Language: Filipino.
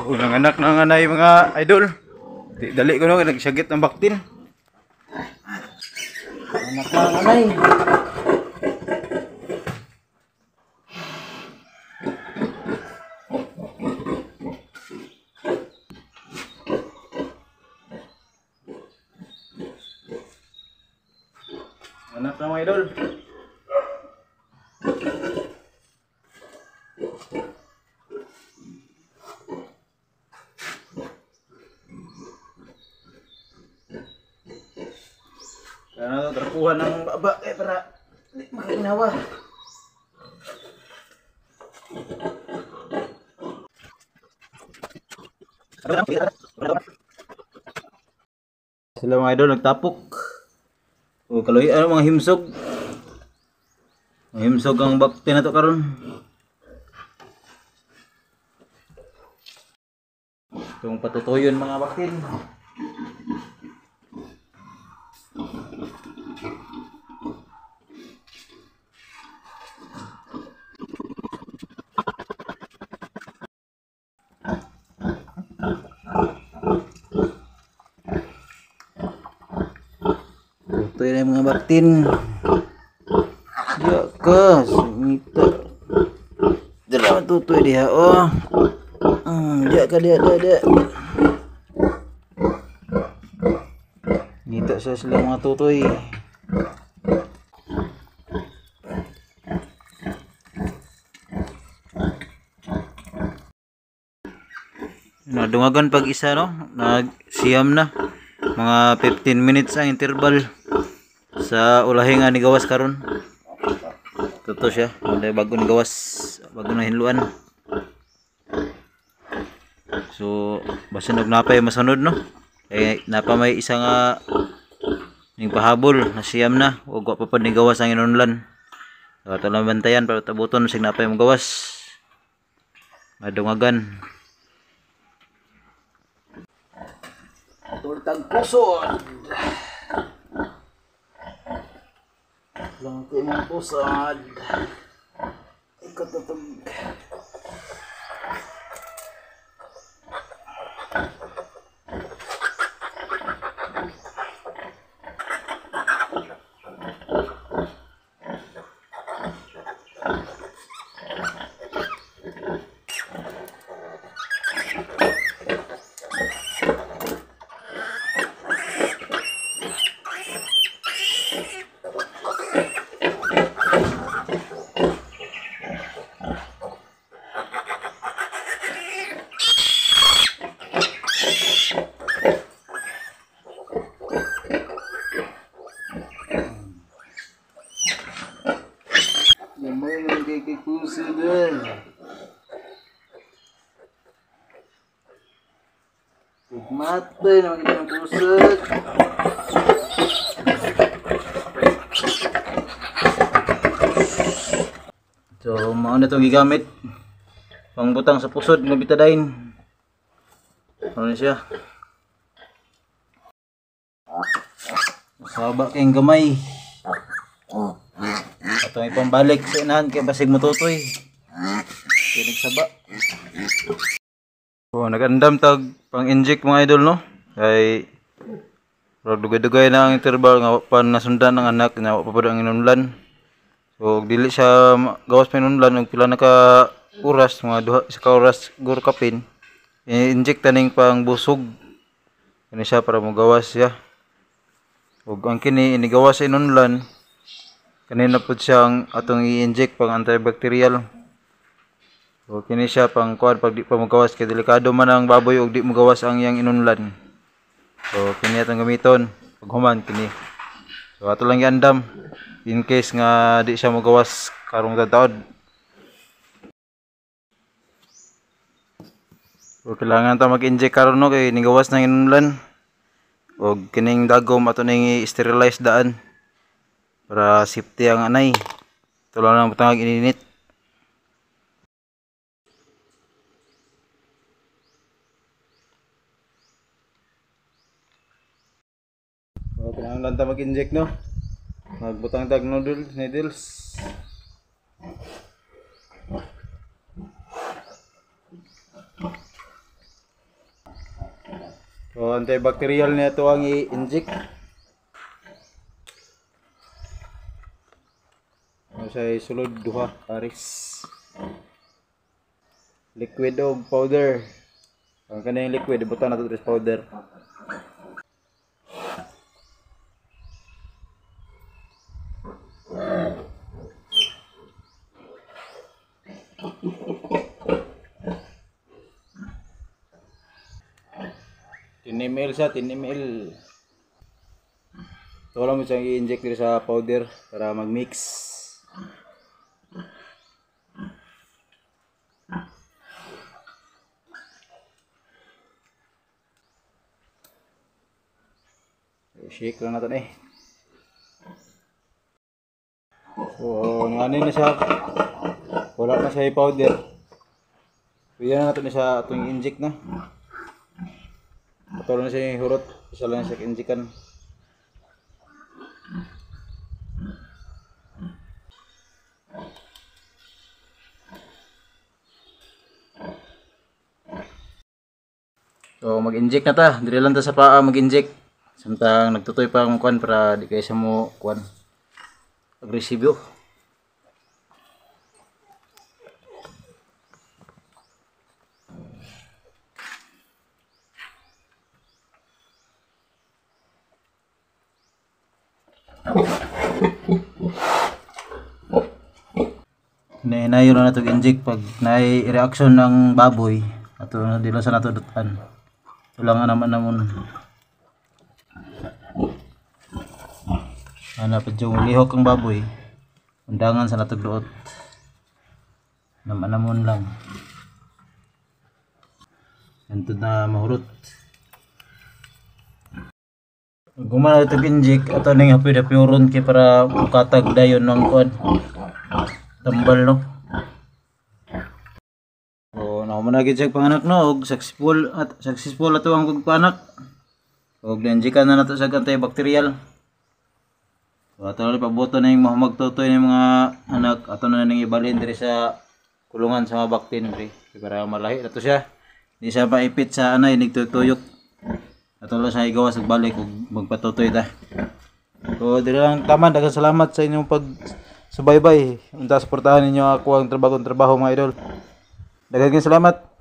Unang anak ng anay mga idol. Dali ko nung nagsagit ng baktin. Anak ng anay. Anak ng mga idol. Kaya trapuhan ng baba para hindi makinawa. Sila mga idol nagtapok. O kaloy ano mga himsog. Mga himsog ang bakti na to karon. Itong patutuyon mga baktin. Ito yung mga baktin. Diya ka, sumita. Dala matutoy diha, oh. Diya ka, diya. Ngita siya sila mga tutoy. Nadungagan pag isa, no? Nagsiyam na. Mga 15 minutes ang interval sa ulahi nga ni gawas karon. Toto siya, bago ni gawas, bago na hinluan. So basta nagnapay masunod, no? Eh napa may isa nga ning pahabol na siyam na, ug wa pa pud ni gawas ang inunlan. So ato lang bantayan para tabuton sig napay mo gawas. Madungagan. Turtag pusod. Lang ko yung pusod. Ikatutog. Namay nagkikikuso din. Matay naman kita ng pusod. So, mauna itong gigamit. Pangbutang sa pusod ng bitadain. Ano na siya? Masaba kayong gamay. Itong ipambalik sa inahan kaya basig matutoy. Kaya nagsaba. So, nagandam tag pang-inject mga idol, no? Kay dugay-dugay na ang interval nga pan nasundan ng anak nga pa pud ang inunlan. So dili siya gawas pa inunlan og pila na ka oras, mga duha sa oras gur kapin. I-inject taning pang busog. Kani siya para mo gawas siya. Ug ang kini inigawas sa inunlan kanina pud siyang atong i-inject pang antibacterial. So kini siya pang kuan pag di pa mo gawas kay delikado man ang baboy ug di mo gawas ang iyang inunlan. So kini atong gamiton pag human kini. So ato lang iandam in case nga di siya mo gawas karong taud. So kailangan ta mag-inject karon, no, kay nigawas ng inunlan. Og kining dagom ato ning i-sterilize daan para safety ang anay. Ito lang ang butang ininit. So, kailangan ta mag-inject, no? Magbutang tag needles. So antibacterial na ito ang i-inject. Sa sulod duha pares. Liquid o powder. Ang kanang liquid ibutan nato sa powder. ml sa 10 ml. So lang mo siyang i-inject dito sa powder para mag-mix. Shake lang natin eh. So, ano na siya. Wala na siya powder. Pwede na natin siya itong inject na. Patuloy na siya yung hurot. Isa lang siya injectan. So, mag-inject na ta. Dili lang ta sa paa mag-inject. Samtang nagtutoy pa ang kuan para di kayo sa mo kuan agresibo. Nainayo na nato inject pag naay reaction ng baboy ato na dilo sa nato dutan. Tulangan naman ana pa yung lihok ang baboy undangan sa natog luot naman lang antod na mahurot gumana ito inject ato ning hapid-hapiron kay para mukatag dayon ng kuan tambal no. So nahumanagid siya panganak no og successful ato ang pagpanak og na-injectan na nato sa antibacterial. So ato na paboto na yung magtutoy ng mga anak ato na ning ibalhin diri sa kulungan sa mga baktin diri para malahi nato siya. Di siya maipit sa anay nigtuyok. Ato lang siya igawas og balik ug magpatutoy ta. So diri lang taman daghang salamat sa inyong pag subaybay. Unta suportahan ninyo ako ang trabaho mga idol. Daghang salamat.